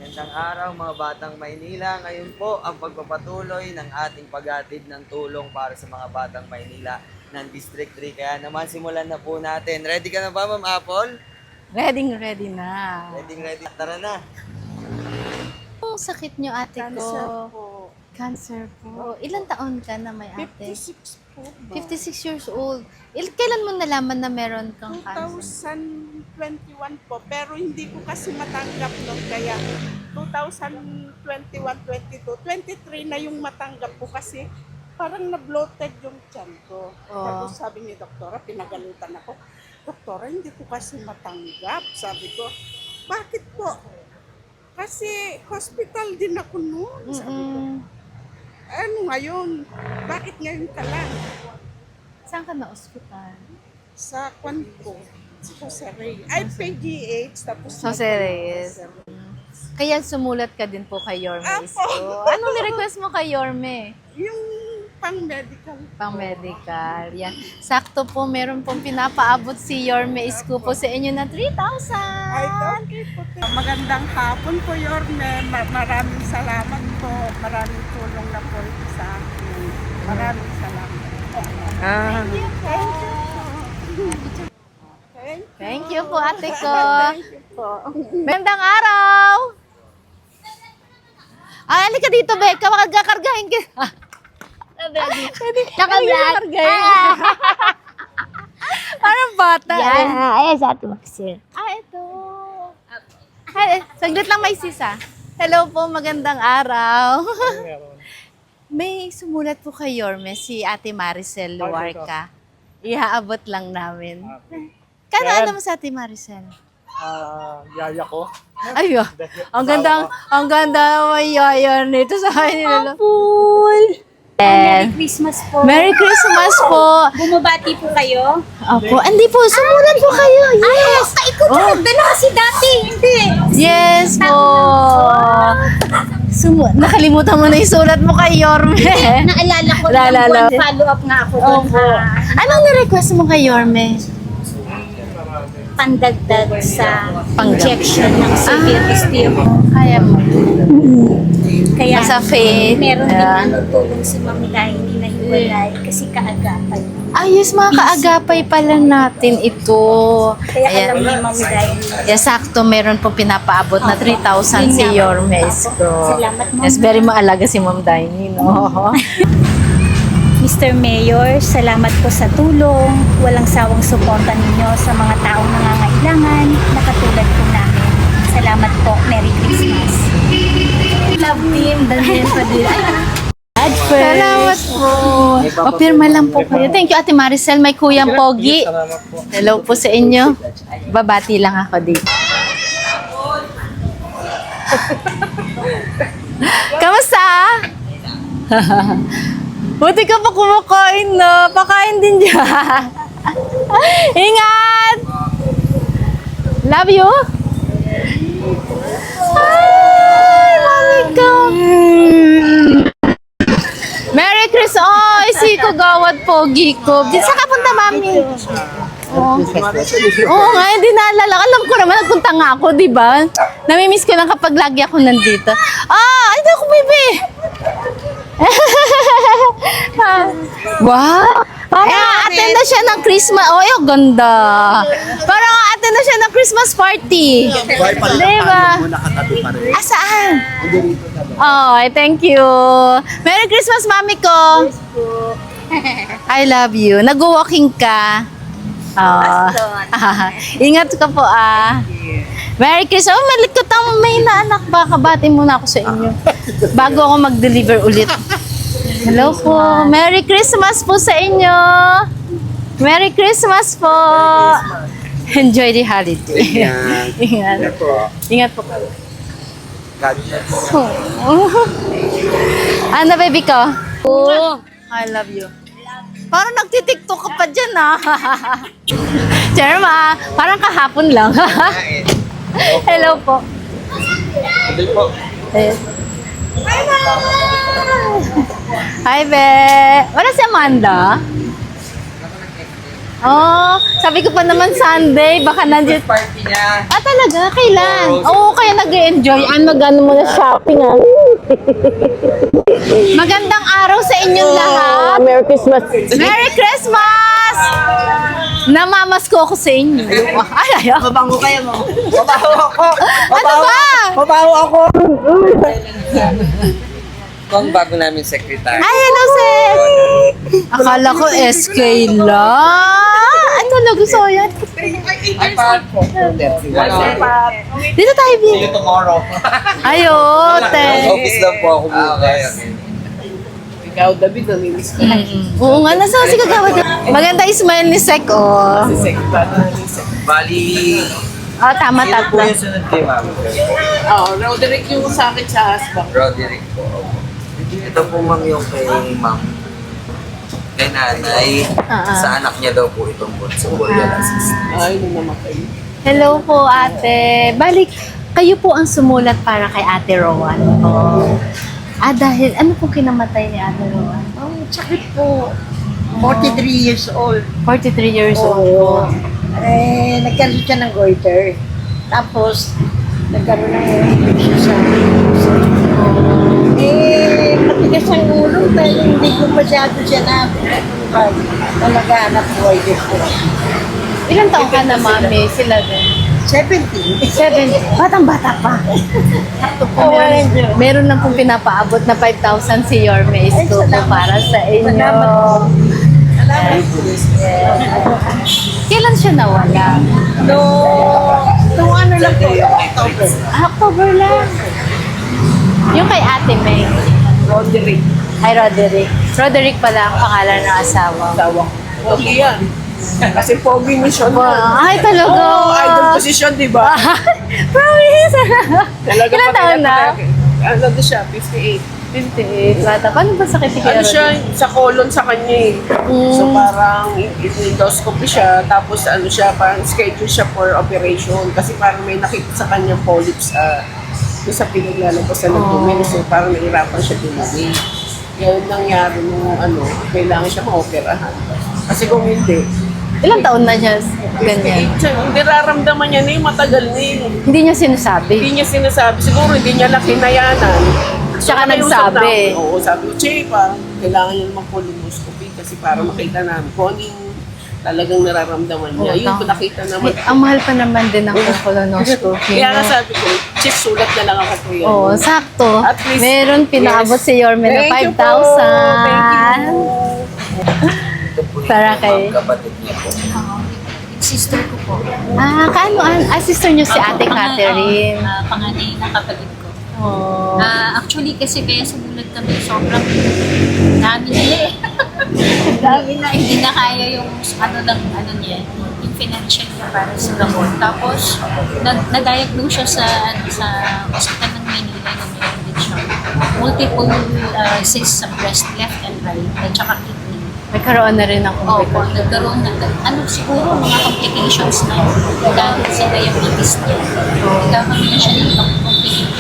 Magandang araw mga batang Maynila. Ngayon po ang pagpapatuloy ng ating paghatid ng tulong para sa mga batang Maynila ng District 3. Kaya naman simulan na po natin. Ready ka na ba, Ma'am Apple? Ready na. Ready. Tara na. Ang sakit nyo, ate ko. Cancer po. Cancer po. Ilang taon ka na may ate? 56 po ba? 56 years old. Kailan mo nalaman na meron kang cancer? 2021 po. Pero hindi ko kasi matanggap nun. Kaya 2021, 22, 23 na yung matanggap ko kasi parang na-bloated yung tiyan ko. Oh. Tapos sabi ni doktora, pinagalitan ako. Doktora, hindi ko kasi matanggap. Sabi ko, bakit po? Kasi hospital din ako noon. Sabi ko, ano ngayon? Bakit ngayon ka lang? Saan ka na ospital? Sa kwan ko, sa Jose Reyes. Ay, PGH, tapos Jose Reyes. Kaya sumulat ka din po kay Yorme Apo. Isko. Anong ni-request mo kay Yorme? yung pang-medical. Pang-medical. Yan. Sakto po, meron pong pinapaabot si Yorme Isko po sa inyo na 3,000. Ay, okay po. Magandang hapon po, Yorme. Maraming salamat po. Maraming tulong na po ito sa akin. Maraming salamat. Thank you. Thank you po, ate ko. Thank you po. Magandang araw! Ay, halika dito, Becca. Makagakargahin ka. Naka-vlog. Parang bata. Yan. eh. Ayan sa ating sir. Ito. Ay, saglit lang may sisa. Hello po, magandang araw. May sumulat po kay Yorme, si Ate Maricel Luarca. Iaabot lang namin. Kano alam mo sa Ate Maricel? Yaya ko. Ay, ang ganda may yaya nito sa kanila. Pool. Merry Christmas po. Merry Christmas po. Bumabati po kayo. Opo, hindi po, sumulat po kayo. Yes. Ay, ikaw nagdala kasi dati. Hindi. Yes po. Nakalimutan mo na isulat mo kay Yorme. Naalala ko Naalala. lang. Follow up nga ako doon. Opo. Anong ni-request mo kay Yorme? Pandagdag sa injection ng severe steel. Kaya mo. Kaya Sa faith. meron din ano tulong si Mami Lai, hindi nahiwalay kasi kaagapan. Yes, mga kaagapay pala natin ito. Kaya alam ni Mami Lai. Yeah, sakto, meron pong pinapaabot na 3,000 si Yorme Isko. Salamat, Ma'am. Yes, very maalaga si Ma'am Daini, no? Mr. Mayor, salamat po sa tulong. Walang sawang suporta ninyo sa mga taong nangangailangan na katulad po namin. Salamat po. Merry Christmas. Love team, Daniel Padilla. Salamat po. O, pirma lang po kayo. Thank you, Ate Maricel. May Kuyang Pogi. Salamat po. Hello po sa inyo. Babati lang ako dito. Kamusta? Buti ka pa kumakain na. Pakain din dyan. Ingat! Love you! Ay, mami ko! Merry Christmas! Ay, si Kagawad Pogi ko. Saan ka punta, mami? Oo nga, hindi naalala. Alam ko naman, nagpunta nga ako, di ba? Namimiss ko lang kapag lagi ako nandito. Hindi ako, baby! Wow! Parang attend na siya ng Christmas. Oh, yung ganda. Parang attend na siya ng Christmas party. Diba? Saan? Oh, thank you. Merry Christmas, mami ko. I love you. Nag-walking ka. Oh. Ingat ka po, Merry Christmas. Oh, malikot ang may naanak. Baka bati muna ako sa inyo. Bago ako mag-deliver ulit. Hello po. Merry Christmas po sa inyo. Merry Christmas po. Enjoy the holiday. Ingat. Ingat po. God bless. Ano, baby ko? I love you. Parang nagtitiktok ka pa dyan, Cherma, parang kahapon lang. Hello po. Hindi po. Hi, Be. Wala si Amanda? Oh, sabi ko pa naman Sunday, baka nandiyan. Party niya. Ah, talaga? Kailan? Oo, kaya nag-enjoy. Mag-ano mo na shopping, ah. Magandang araw sa inyong lahat. Merry Christmas. Merry Christmas! Namamas ko ako sa inyo. Ay, ay, Mabango kayo mo. Mabaho ako. Ano ba? Mabaho ako. Kung bago namin secretary. Ay, hello, sir. Akala ko SK lang. Ano, nagusto ko yan? Ay, pa. 31. Dito tayo, See Bi. you tomorrow. Ayote. Office lang po ako bukas. Ikaw, David, namilis ka. Oo nga, nasa si Kagawad. Maganda smile ni Sek, oh. Bali, Oh, tama, sino po tatlo. yung sunod kay ma'am? Roderick yung sa akin sa husband. Roderick po. Ito po ma'am yung kay ma'am. Kay nanay. Sa anak niya daw po itong bunso. Ay, nung namatay. Hello po, ate. Balik, kayo po ang sumulat para kay Ate Rowan. Oh. Ah, dahil, ano po kinamatay ni Ate Rowan? Oh, sakit po. 43 years old. 43 years old po. Eh, nagkaroon siya ng goiter. Tapos, nagkaroon ng infection sa Eh, matigas ang ulo dahil hindi ko masyado siya talaga anak buhay din po. Ilang taong ka na, mami? Sila din. 17. 7. Batang-bata pa. Sakto po. Meron lang pong pinapaabot na 5,000 si Yorme Isko po para sa inyo. Kailan siya nawala? Nung ano lang po, October. Ah, October lang. Yung kay Ate May. Roderick. Ay, Roderick. Roderick pala ang pangalan ng asawa. Tawa ko. Pogi yan. Kasi pogi mission. Ay, talaga. Oo, idol position, di ba? Promise. Talaga Ilan pa taon na? Ano doon siya? 58. 58. Bata. Paano ba sakit si Kuya Ano siya, Roderick? sa colon sa kanya eh. So parang endoscopy siya, tapos ano siya, parang schedule siya for operation. Kasi parang may nakita sa kanya polyps doon sa pinaglalabasan ng dumi. So parang nahirapan siya dumami. Yan nangyari nung kailangan siya ma-operahan. Kasi kung hindi, Ilang taon na siya ganyan? hindi nararamdaman niya na yung matagal na yun. Hindi niya sinasabi. Hindi niya sinasabi. Siguro hindi niya lang hinayanan. Tsaka nakiusap nagsabi. na ako. Oo, sabi ko, Che, parang kailangan niya naman colonoscopy kasi para makita namin kung ano yung talagang nararamdaman niya. Oo, Yun, tama. nakita naman. Ang mahal pa naman din ng colonoscopy. Kaya nga sabi ko, Che, sulat na lang ako ko yan. Oo, sakto. At least, Meron pinaabot yes. si Yorme na Thank you po. 5,000. Thank you. Ito po yung Para kay- ma'am, kapatid niya po. Sister ko po. Ah, kaano? Ah, sister niyo si Ate Catherine. Panganay na kapatid ko. Oh. Actually, kasi kaya sumulat kami, sobrang dami nila eh. Dami na, hindi na kaya yung ano niya, yung financial niya para sa gamot. Tapos, na-diagnose siya sa hospital ng Manila na meron din siya. Multiple cysts sa breast, left and right, at saka kidney. Nagkaroon na rin ako. Opo, nagkaroon na, siguro mga complications na dahil sa diabetes niya. Nagkakaroon na siya ng complications.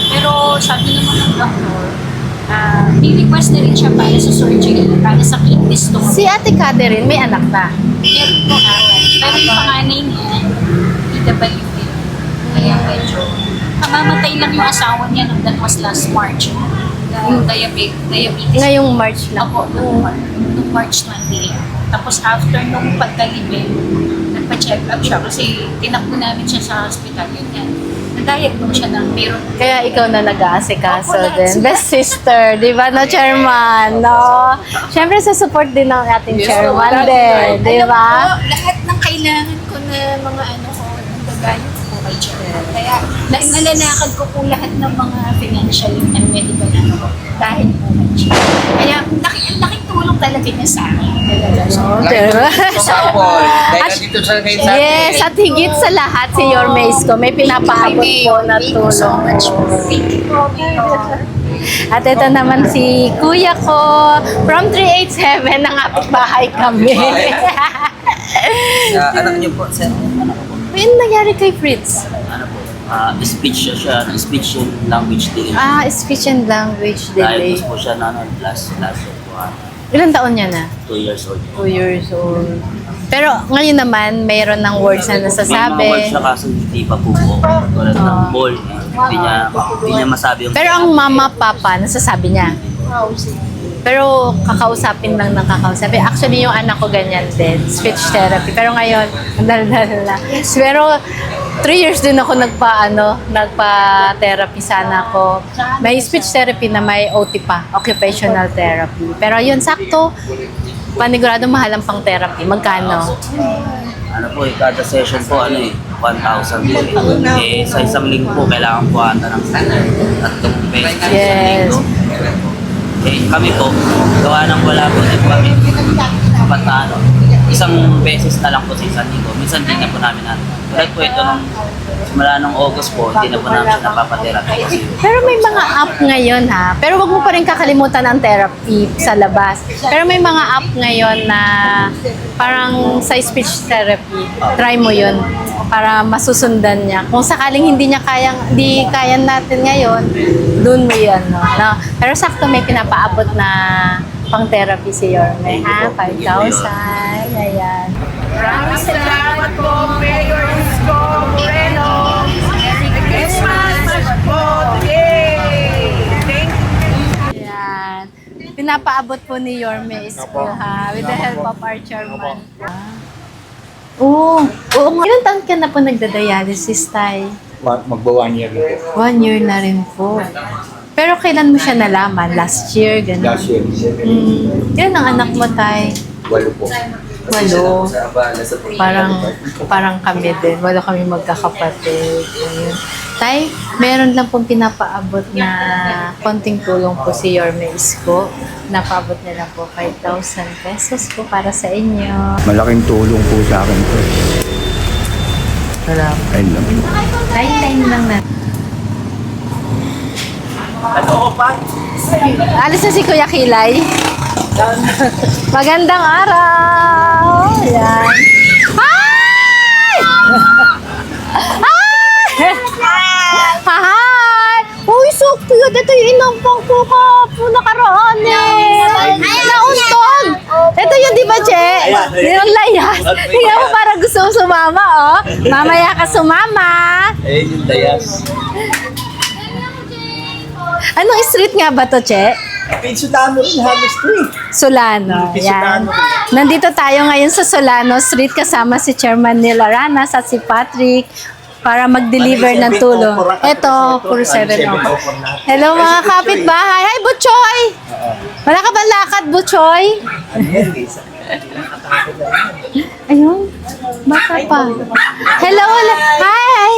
Pero sabi naman ng doctor, may request na rin siya para sa surgery, para sa kidney stone. Si Ate Catherine, may anak na. Meron po apat. Pero yung panganay niya, PWD. Kaya medyo, kamamatay lang yung asawa niya nung that was last March. Yung diabetes. Ngayong March lang. Ako, nung March 28. Tapos after nung pagkalibing, nagpa-check up siya kasi tinakbo namin siya sa hospital. Yun nga, na-diagnose siya ng meron. Kaya ikaw na nag-aasikaso Opo, lahat din. sila. Best sister, di ba, no, Chairman? No? Siyempre, sa support din ng ating Chairman wala din, di Alam ba? ko, lahat ng kailangan ko na mga ko, ng gagayo ko kay Chairman. Kaya nalalakad ko po lahat ng mga financial and medical dahil po kay Chairman. Kaya laking tulong talaga niya sa akin. No, Chairman. Sample. Dahil nandito siya ngayon sa atin. Yes, at higit sa lahat, si Yorme Isko, may pinapaabot po na Thank you so tulong. much. Thank you po, Mayor. At ito naman si kuya ko, from 387, nangapit-bahay kami. Anak niyo po, sir. Ano nangyari kay Fritz? Speech siya ng speech and language delay. Ah, speech and language delay. Diagnosed po siya na last year po. Ilang taon niya na? 2 years old. 2 years old. Pero ngayon naman, mayroon ng words na May mga words nasasabi. na kaso hindi pa buo. Tulad ng ball. Hindi niya masabi yung... Pero ang mama, papa, nasasabi niya. Pero kakausapin lang ng kakausapin. Actually, yung anak ko ganyan din. Speech therapy. Pero ngayon, dala. Pero 3 years din ako nagpa-therapy sana ako. May speech therapy na may OT pa, occupational therapy. Pero yun, sakto. Panigurado mahal ang pang therapy. Magkano? Ano po, kada session po, 1,000 po. Sa isang linggo po, kailangan po ata ng 3 pesos. Yes. Kami po, gawa ng wala po din kami. Dapat na isang beses na lang po sa isang linggo. Minsan din na po namin Tulad po ito nung simula ng August po, hindi na po namin siya napapatherapy kasi Pero may mga app ngayon ha. Pero wag mo pa rin kakalimutan ang therapy sa labas. Pero may mga app ngayon na parang sa speech therapy. Try mo yun para masusundan niya. Kung sakaling hindi kaya natin ngayon, doon mo yun. No? Pero sakto may pinapaabot na pang therapy si Yorme. Ha? 5,000. Ayan. Maraming salamat po, Mayor Isko Moreno. Merry Christmas po. Yay! Thank you. Ayan. Pinapaabot po ni Yorme Isko ha. With the help of our chairman. Oo. Oo nga. Ilan taon ka na po nagda-dialysis, Tay? Magba 1 year na po. 1 year na rin po. Pero kailan mo siya nalaman? Last year, gano'n? Last year. Ilan ang anak mo, Tay? 8 po. 8. Parang kami din. 8 kami magkakapatid. Ayun. Tay, meron lang pong pinapaabot na konting tulong po si Yorme Isko. Napaabot niya lang po 5,000 pesos po para sa inyo. Malaking tulong po sa akin po. Salamat. Ayun lang. Tay, time lang na. Alis na si Kuya Kilay. Magandang araw! Ayan. Hi! Hi! Hi! Uy, so cute! Ito yung inampang ko po nakaraan eh. Ay, nauntog! Ito yung di ba, Che? Yung layas. Tingnan mo parang gusto mo sumama, oh. Mamaya ka sumama. yung dayas. Anong street nga ba to, Che? Pinsutano rin, halos to eh. Solano. Yan. Nandito tayo ngayon sa Solano Street kasama si Chairman Neil Aranas at si Patrick para mag-deliver ng tulong. Ito, 47 ako. Hello mga kapitbahay. Hi, Butchoy! Wala ka ba lakad, Butchoy? Ayun. Baka pa. Hello, hello. Hi!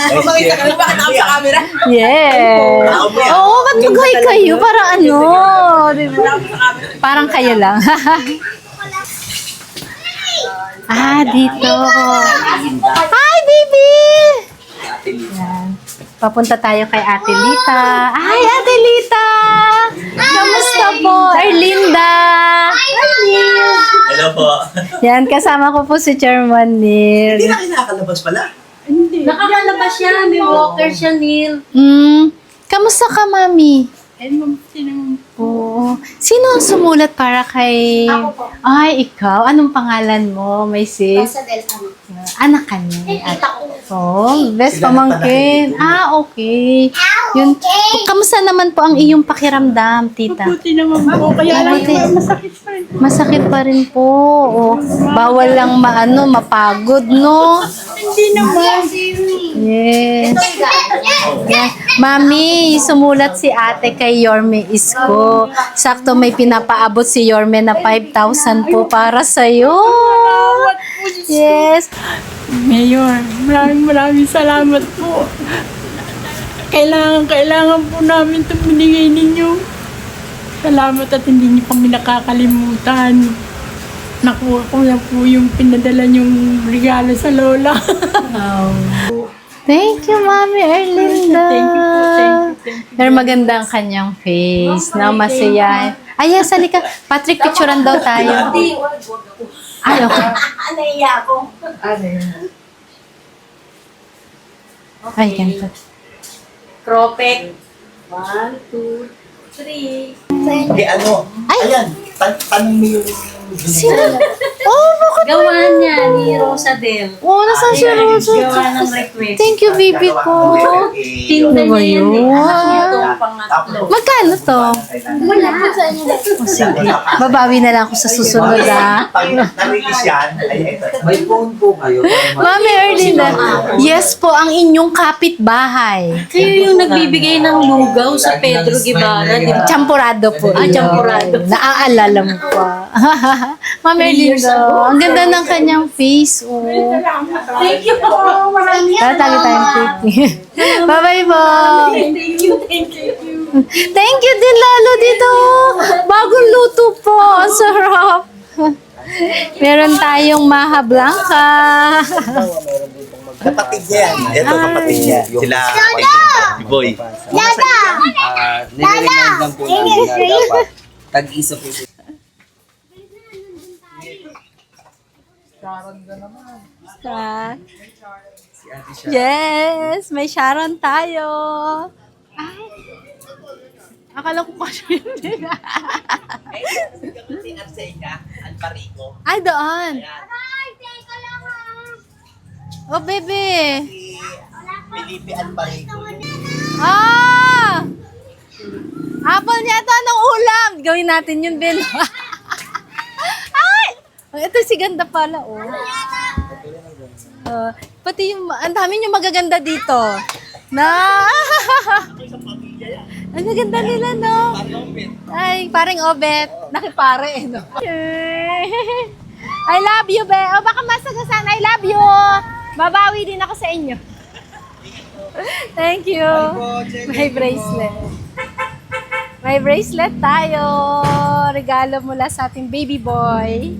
Makita ka na bakit ako sa camera? Yeah. Oo, ba't mag-hi kayo? Parang ano? Diba? Parang kayo lang. Dito. Hi, baby! Yan. Papunta tayo kay Ate Lita. Hi, Ate Lita! Kamusta po? Erlinda! Hello po. Yan, kasama ko po si Chairman Neil. Hindi na kinakalabas pala. Nakakalabas siya, may walker siya, Neil. Kamusta ka, Mami? Oo. Sino ang sumulat para kay... Ako po. Ay, ikaw. Anong pangalan mo? May sis? Sa Del Amo. Anak ka niya. Kita ko. Oh, best pamangkin. Okay. Yun. Kamusta naman po ang iyong pakiramdam, tita? Buti naman po. Kaya lang Buti. masakit pa rin. Masakit pa rin po. Oh, bawal lang mapagod, no? Hindi naman. Yes. Yeah. Mami, sumulat si ate kay Yorme Isko. Sakto may pinapaabot si Yorme na 5,000 po para sa'yo. Yes. Mayor, maraming salamat po. Kailangan po namin itong binigay ninyo. Salamat at hindi niyo kami nakakalimutan. Nakuha ko na po yung pinadala niyong regalo sa lola. Thank you, Mami Erlinda. Thank you po, thank you. Pero maganda ang kanyang face. Na masaya. Ay, yes, halika. Patrick, picturean daw tayo. Ay, okay. Naiya ako. Ay, ganito. Propek. 1, 2, 3. Okay, ano? Ay! Ayan, tanong mo yung... Sino? Oh, bakit? Gawa niya ni Rosa Del. Oh, nasaan si Rosa? Gawa ng request. Thank you, baby ko. Tinda Ano ba niya yan eh. yun? Anak niya itong pangatlo. Magkano to? Wala po sa inyo. Oh, sige. Babawi na lang ako sa susunod, ah. Pag na-release yan, ay ito. May phone po kayo. Mami Erlinda, yes po, ang inyong kapitbahay. Kayo yung nagbibigay ng lugaw sa Pedro Guevara, di ba? Champurado po. Ah, yun. champurado. Naaalala mo pa. Mami Erlinda, ang ganda ng kanyang face. Oh. Thank you po. Maraming Tatagi tayong pretty. Bye-bye po. Thank you. Thank you din lalo dito. Bagong luto po. Ang sarap. Meron tayong maha blanca. Kapatid niya yan. Ito kapatid niya. Sila. Boy. Nire-remind lang po namin na dapat tag-isa po siya. Si Ate Sharon. Yes, may Sharon tayo. Ay. Akala ko kasi hindi na. Ay, doon. Oh, baby. Felipe Alparico. Ah! Apple niya ito. Anong ulam? Gawin natin yun, Ben. Ay! Ito si ganda pala, oh. Pati yung, ang dami yung magaganda dito. Na! Ang gaganda nila, no? Ay, parang obet. Nakipare, eh, no? I love you, be. O, baka masagasaan. I love you. Babawi din ako sa inyo. Thank you. May bracelet. May bracelet tayo. Regalo mula sa ating baby boy.